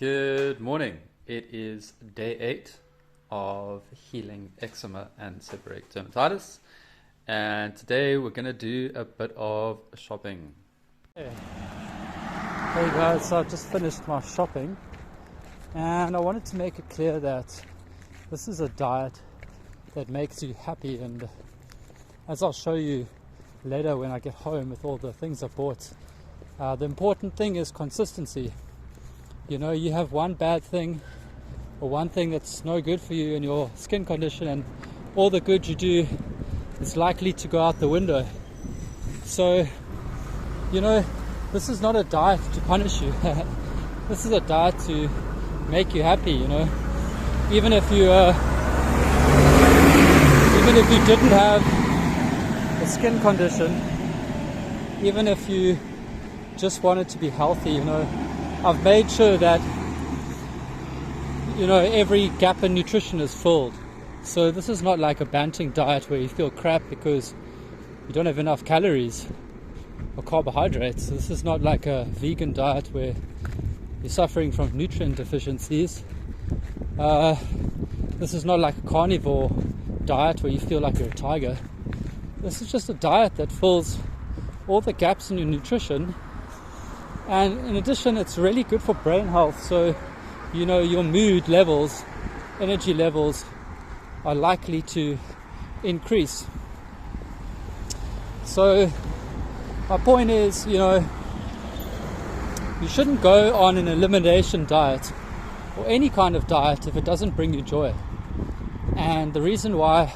Good morning. It is day 8 of healing eczema and seborrheic dermatitis, and today we're going to do a bit of shopping. Hey guys, so I've just finished my shopping and I wanted to make it clear that this is a diet that makes you happy, and as I'll show you later when I get home with all the things I bought, the important thing is consistency. You know, you have one bad thing or one thing that's no good for you in your skin condition, and all the good you do is likely to go out the window. So, you know, this is not a diet to punish you. This is a diet to make you happy, you know. Even if you didn't have a skin condition, even if you just wanted to be healthy, you know, I've made sure that, you know, every gap in nutrition is filled. So this is not like a banting diet where you feel crap because you don't have enough calories or carbohydrates. This is not like a vegan diet where you're suffering from nutrient deficiencies. This is not like a carnivore diet where you feel like you're a tiger. This is just a diet that fills all the gaps in your nutrition. And in addition, it's really good for brain health. So, you know, your mood levels, energy levels are likely to increase. So my point is, you know, you shouldn't go on an elimination diet or any kind of diet if it doesn't bring you joy. And the reason why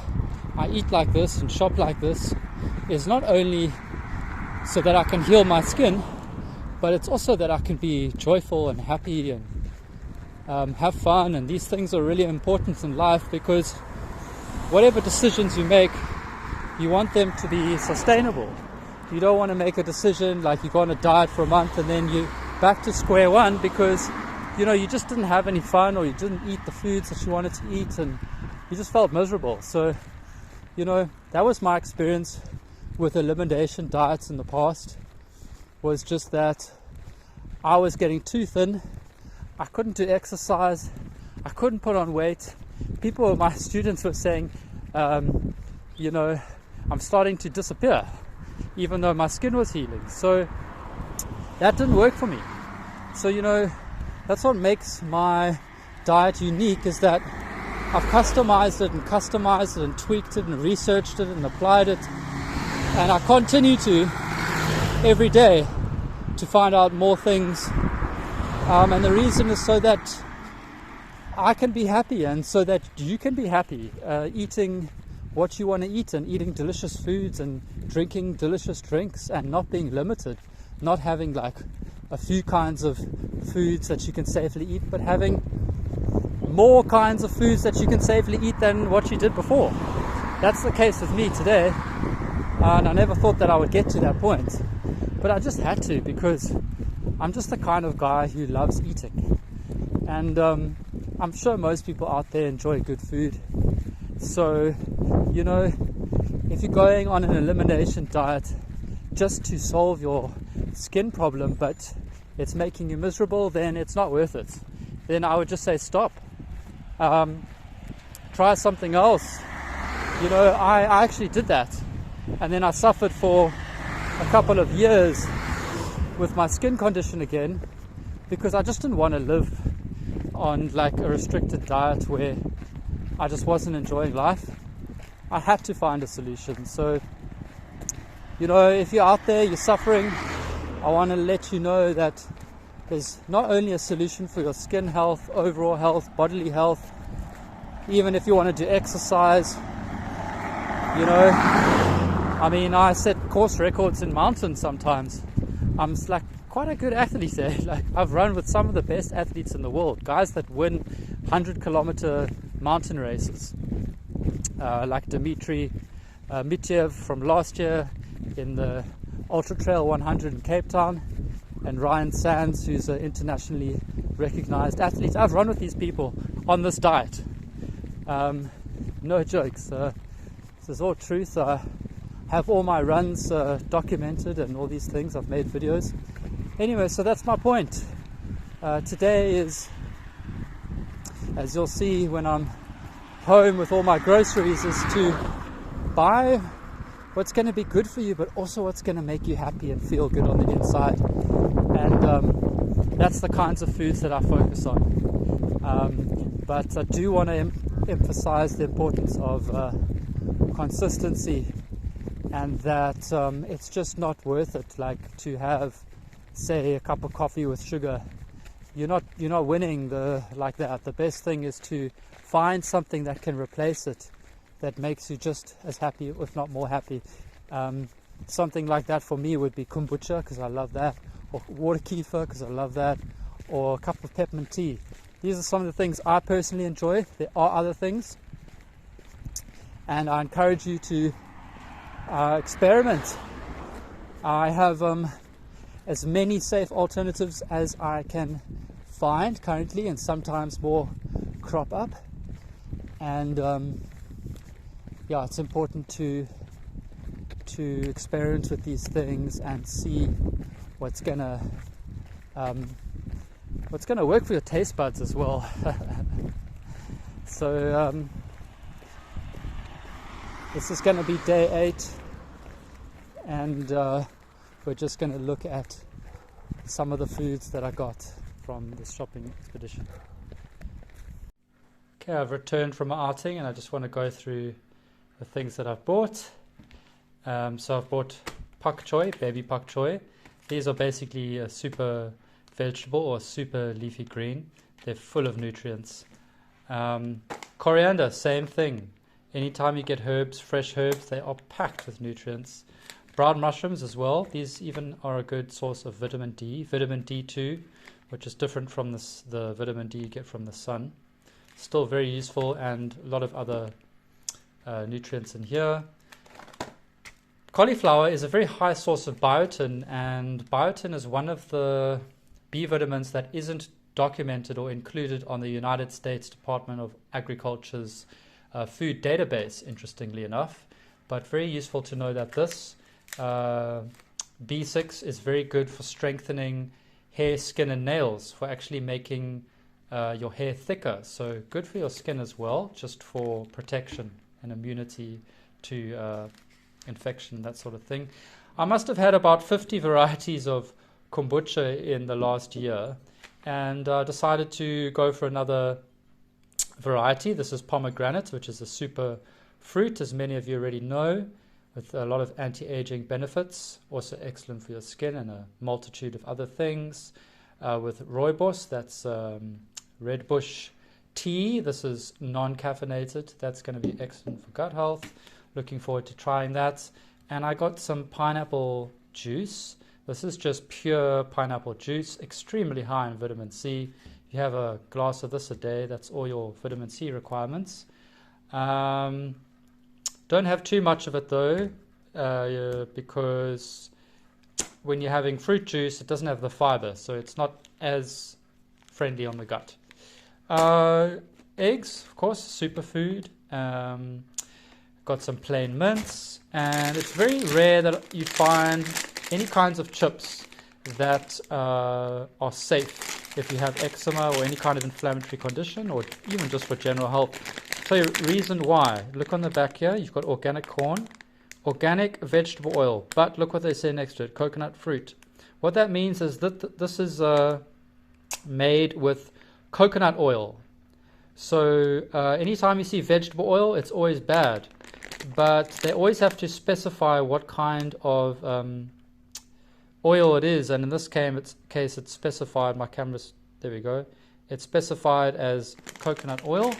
I eat like this and shop like this is not only so that I can heal my skin, but it's also that I can be joyful and happy and have fun. And these things are really important in life, because whatever decisions you make, you want them to be sustainable. You don't want to make a decision like you go on a diet for a month and then you're back to square one because, you know, you just didn't have any fun, or you didn't eat the foods that you wanted to eat and you just felt miserable. So, you know, that was my experience with elimination diets in the past. Was just that I was getting too thin. I couldn't do exercise. I couldn't put on weight. People, my students, were saying, you know, I'm starting to disappear, even though my skin was healing. So that didn't work for me. So, you know, that's what makes my diet unique, is that I've customized it and tweaked it and researched it and applied it. And I continue to every day to find out more things, and the reason is so that I can be happy and so that you can be happy, eating what you want to eat and eating delicious foods and drinking delicious drinks and not being limited, not having like a few kinds of foods that you can safely eat, but having more kinds of foods that you can safely eat than what you did before. That's the case with me today. And I never thought that I would get to that point, but I just had to, because I'm just the kind of guy who loves eating, and I'm sure most people out there enjoy good food. So, you know, if you're going on an elimination diet just to solve your skin problem, but it's making you miserable, then it's not worth it. Then I would just say stop. Try something else. You know, I actually did that. And then I suffered for a couple of years with my skin condition again, because I just didn't want to live on like a restricted diet where I just wasn't enjoying life. I had to find a solution. So, you know, if you're out there, you're suffering, I want to let you know that there's not only a solution for your skin health, overall health, bodily health, even if you want to do exercise, you know. I mean, I set course records in mountains sometimes. I'm like quite a good athlete there. Like, I've run with some of the best athletes in the world, guys that win 100-kilometer mountain races, like Dmitry Mityev from last year in the Ultra Trail 100 in Cape Town, and Ryan Sands, who's an internationally recognized athlete. I've run with these people on this diet. No jokes. This is all truth. Have all my runs documented and all these things. I've made videos. Anyway, so that's my point. Today is, as you'll see when I'm home with all my groceries, is to buy what's going to be good for you, but also what's going to make you happy and feel good on the inside. And that's the kinds of foods that I focus on. But I do want to emphasize the importance of consistency, and that it's just not worth it, like to have, say, a cup of coffee with sugar. You're not winning like that. The best thing is to find something that can replace it, that makes you just as happy, if not more happy. Something like that for me would be kombucha, because I love that, or water kefir, because I love that, or a cup of peppermint tea. These are some of the things I personally enjoy. There are other things, and I encourage you to experiment. I have as many safe alternatives as I can find currently, and sometimes more crop up. And yeah, it's important to experiment with these things and see what's gonna work for your taste buds as well. So this is going to be day 8, and we're just going to look at some of the foods that I got from this shopping expedition. Okay, I've returned from my outing, and I just want to go through the things that I've bought. So I've bought pak choi, baby pak choi. These are basically a super vegetable or super leafy green. They're full of nutrients. Coriander, same thing. Anytime you get herbs, fresh herbs, they are packed with nutrients. Brown mushrooms as well. These even are a good source of vitamin D. Vitamin D2, which is different from the vitamin D you get from the sun. Still very useful, and a lot of other nutrients in here. Cauliflower is a very high source of biotin, and biotin is one of the B vitamins that isn't documented or included on the United States Department of Agriculture's food database, interestingly enough. But very useful to know that this B6 is very good for strengthening hair, skin and nails, for actually making your hair thicker. So good for your skin as well, just for protection and immunity to infection, that sort of thing. I must have had about 50 varieties of kombucha in the last year, and decided to go for another variety. This is pomegranate, which is a super fruit, as many of you already know, with a lot of anti-aging benefits, also excellent for your skin, and a multitude of other things. With rooibos, that's red bush tea. This is non-caffeinated. That's going to be excellent for gut health. Looking forward to trying that. And I got some pineapple juice. This is just pure pineapple juice, extremely high in vitamin C. If you have a glass of this a day, that's all your vitamin C requirements. Don't have too much of it though, because when you're having fruit juice, it doesn't have the fiber, so it's not as friendly on the gut. Eggs, of course, superfood. Got some plain mints, and it's very rare that you find any kinds of chips that are safe if you have eczema or any kind of inflammatory condition, or even just for general health. I'll tell you the reason why. Look on the back here, you've got organic corn, organic vegetable oil, but look what they say next to it, coconut fruit. What that means is that this is made with coconut oil. So anytime you see vegetable oil, it's always bad. But they always have to specify what kind of oil it is, and in this case it's specified, my camera's, there we go, it's specified as coconut oil.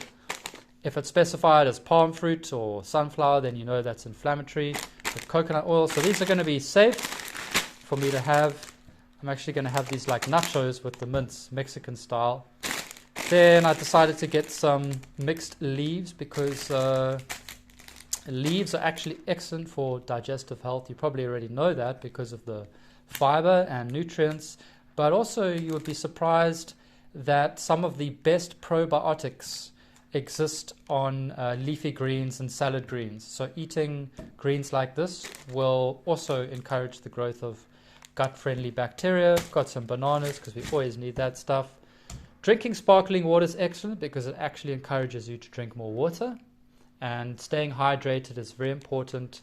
If it's specified as palm fruit or sunflower, then you know that's inflammatory. With coconut oil, so these are going to be safe for me to have. I'm actually going to have these like nachos with the mints, Mexican style. Then I decided to get some mixed leaves, because leaves are actually excellent for digestive health. You probably already know that because of the fiber and nutrients, but also you would be surprised that some of the best probiotics exist on leafy greens and salad greens. So eating greens like this will also encourage the growth of gut-friendly bacteria. Got some bananas because we always need that stuff. Drinking sparkling water is excellent because it actually encourages you to drink more water. And staying hydrated is very important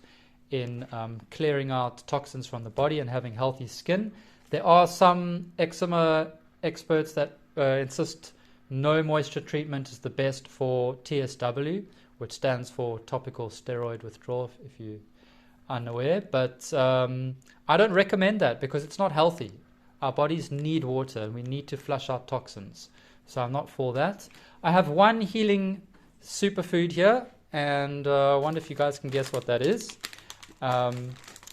in clearing out toxins from the body and having healthy skin. There are some eczema experts that insist no moisture treatment is the best for TSW, which stands for topical steroid withdrawal, if you're unaware. But I don't recommend that because it's not healthy. Our bodies need water and we need to flush out toxins. So I'm not for that. I have one healing superfood here, and I wonder if you guys can guess what that is.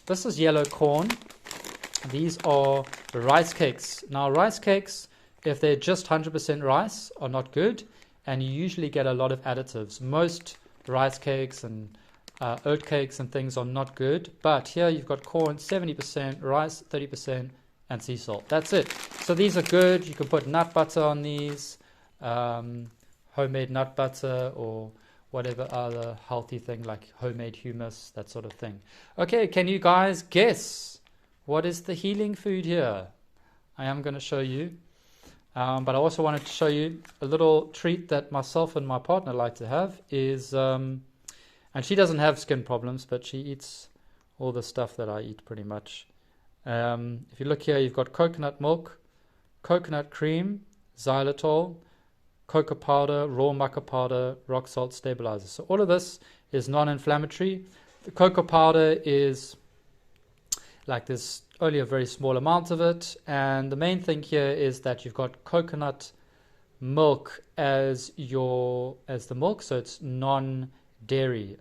This is yellow corn. These are rice cakes. Now, rice cakes, if they're just 100% rice, are not good, and you usually get a lot of additives. Most rice cakes and oat cakes and things are not good, but here you've got corn 70%, rice 30%, and sea salt. That's it. So these are good. You can put nut butter on these, homemade nut butter, or whatever other healthy thing like homemade hummus, that sort of thing. Okay, can you guys guess what is the healing food here? I am going to show you, but I also wanted to show you a little treat that myself and my partner like to have is, and she doesn't have skin problems, but she eats all the stuff that I eat pretty much. If you look here, you've got coconut milk, coconut cream, xylitol, cocoa powder, raw maca powder, rock salt stabilizer. So all of this is non-inflammatory. The cocoa powder is like there's only a very small amount of it, and the main thing here is that you've got coconut milk as the milk, so it's non-dairy.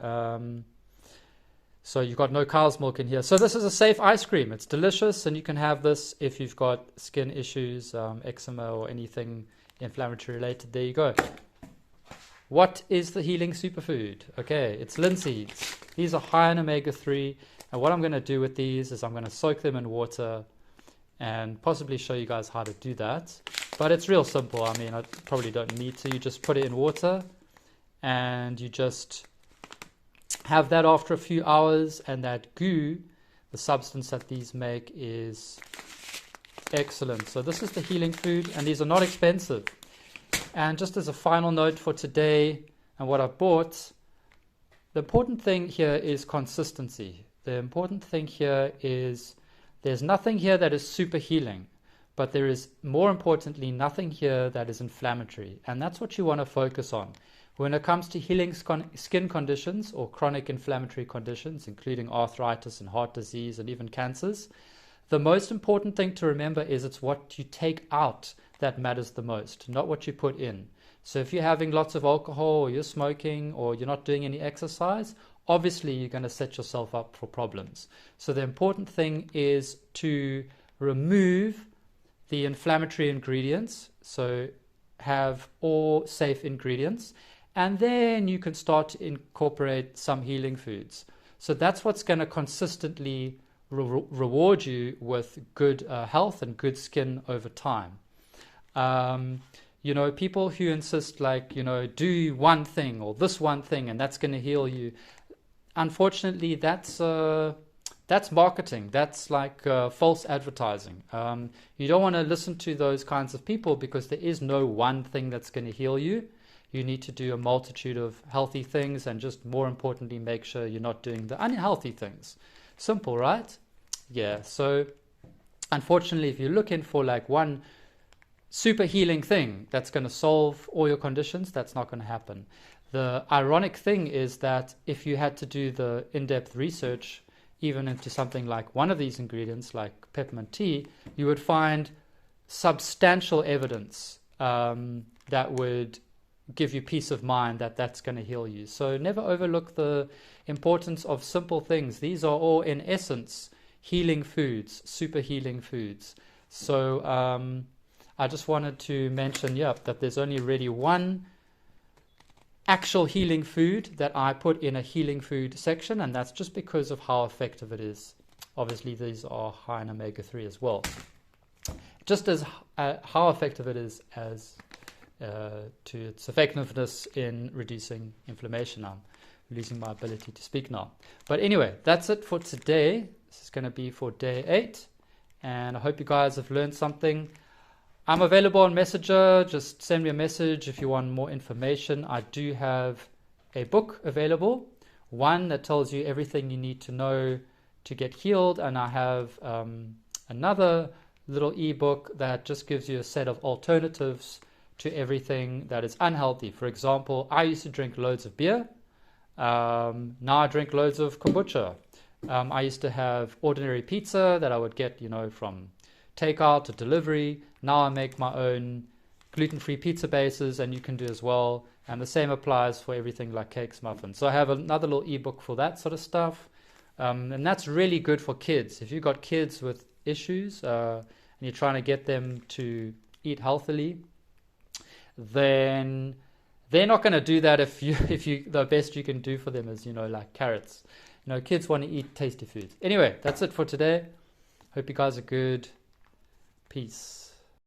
So you've got no cow's milk in here. So this is a safe ice cream. It's delicious, and you can have this if you've got skin issues, eczema or anything inflammatory related. There you go. What is the healing superfood? Okay, it's linseeds. These are high in omega-3, and what I'm going to do with these is I'm going to soak them in water and possibly show you guys how to do that. But it's real simple. I mean, I probably don't need to. You just put it in water and you just have that after a few hours, and that goo, the substance that these make, is excellent. So this is the healing food, and these are not expensive. And just as a final note for today and what I bought, the important thing here is consistency. The important thing here is there's nothing here that is super healing, but there is, more importantly, nothing here that is inflammatory. And that's what you want to focus on. When it comes to healing skin conditions or chronic inflammatory conditions, including arthritis and heart disease and even cancers, the most important thing to remember is it's what you take out that matters the most, not what you put in. So if you're having lots of alcohol, or you're smoking, or you're not doing any exercise, obviously you're going to set yourself up for problems. So the important thing is to remove the inflammatory ingredients, so have all safe ingredients, and then you can start to incorporate some healing foods. So that's what's going to consistently reward you with good health and good skin over time. You know, people who insist like, you know, do one thing or this one thing and that's going to heal you. Unfortunately, that's marketing. That's like false advertising. You don't want to listen to those kinds of people because there is no one thing that's going to heal you. You need to do a multitude of healthy things, and just more importantly, make sure you're not doing the unhealthy things. Simple, right? Yeah. So unfortunately, if you're looking for like one super healing thing that's going to solve all your conditions, that's not going to happen. The ironic thing is that if you had to do the in-depth research even into something like one of these ingredients, like peppermint tea, you would find substantial evidence that would give you peace of mind that that's going to heal you. So never overlook the importance of simple things. These are all, in essence, healing foods, super healing foods. So I just wanted to mention, that there's only really one actual healing food that I put in a healing food section, and that's just because of how effective it is. Obviously, these are high in omega-3 as well. Just as how effective it is as to its effectiveness in reducing inflammation. I'm losing my ability to speak now. But anyway, that's it for today. This is going to be for day 8. and I hope you guys have learned something. I'm available on Messenger. Just send me a message if you want more information. I do have a book available, one that tells you everything you need to know to get healed, and I have another little ebook that just gives you a set of alternatives to everything that is unhealthy. For example, I used to drink loads of beer. Now I drink loads of kombucha. I used to have ordinary pizza that I would get, from takeout to delivery. Now I make my own gluten-free pizza bases, and you can do as well. And the same applies for everything like cakes, muffins. So I have another little ebook for that sort of stuff. And that's really good for kids. If you've got kids with issues and you're trying to get them to eat healthily, then they're not going to do that if you the best you can do for them is like carrots. Kids want to eat tasty foods. Anyway, that's it for today. Hope you guys are good. Peace.